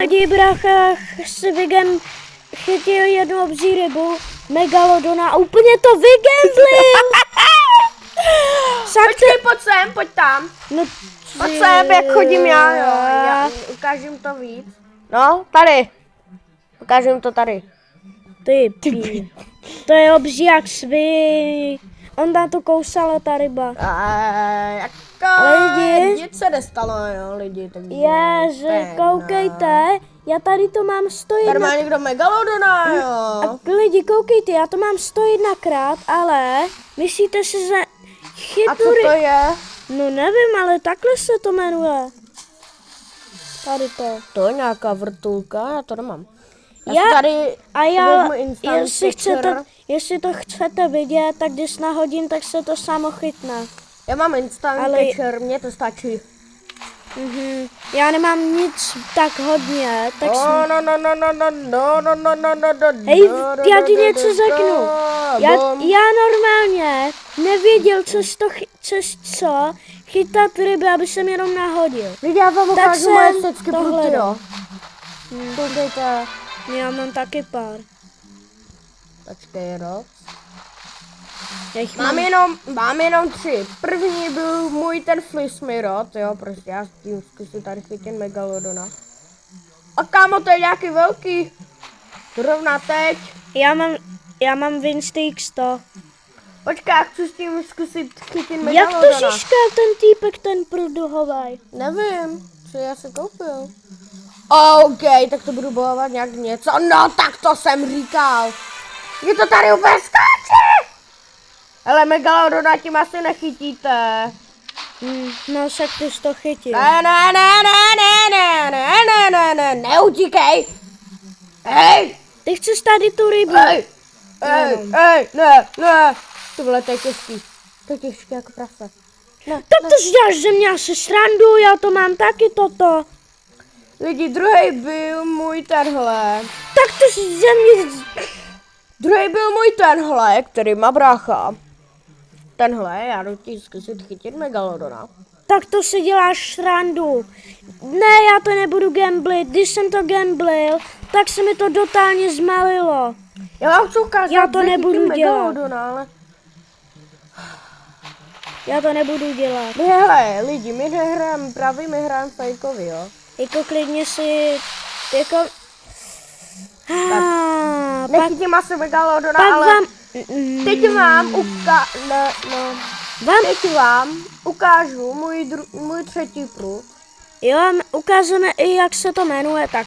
Lidi, brácha, si chytil jednu obří rybu, megalodona a úplně to vygemblil. Počkej, pojď sem, pojď tam. No, Pojď sem, jak chodím já, jo. Já ukážem to víc. No, tady. Ukážem to tady. Ty pí. To je obří jak svý. On na to kousala ta ryba. Lidi. Nic se nestalo, jo, lidi. Takže Ježe, koukejte, já tady to mám 101. Tady má někdo megalodona, jo. A lidi, koukejte, já to mám 101krát, ale myslíte si, že A co to je? No nevím, ale takhle se to jmenuje. Tady to. To je nějaká vrtulka, já to nemám. Já vezmu instant jestli to chcete vidět, tak když nahodím, tak se to samo chytne. Já mám instant catcher, mně to stačí. Já nemám nic tak hodně, tak Hej, já ti něco řeknu. Já normálně nevěděl, co chytat ryby, aby jsem jenom nahodil. Lidi, já vám ukážu moje secky pruty, jo. Koukejte. Já mám taky pár. Počkej, rok. Mám jenom 3. První byl můj ten flismirot, jo, prostě já s tím zkusím tady chytit megalodona. A kámo, to je nějaký velký. Zrovna teď. Já mám Winstick 100. Počkej, já chci s tím zkusit chytit megalodona. Jak to získal ten týpek, ten prduhovej? Nevím, co já se koupil. OK, tak to budu bojovat nějak něco. No, tak to jsem říkal. Mě to tady úplně skáče. Ale megalodona tím asi nechytíte. No, však ty jsi to chytil. Ne, neutíkej. Hej. Ty chceš tady tu rybu. Hej, ne. To bylo to je těžký. To je těžký jako prase. Tak to děláš, že mě asi srandu, já to mám taky toto. Lidi, druhý byl můj tenhle. Tak to že mě... Druhý byl můj tenhle, který má brácha. Tenhle, já jdu ti zkusit chytit megalodona. Tak to si děláš srandu. Ne, já to nebudu gamblit. Když jsem to gamblil, tak se mi to totálně zmalilo. Já vám chci ukázat, Já to nebudu dělat. Ale... Já to nebudu dělat. Hele, lidi, my nehrajeme pravý, my hrajeme fejkový, jo. Jako klidně si... Jako... Nechytím asi megalodona, pak ale... vám... Teď vám Teď vám ukážu můj třetí prut. Jo, ukážeme i, jak se to jmenuje, tak.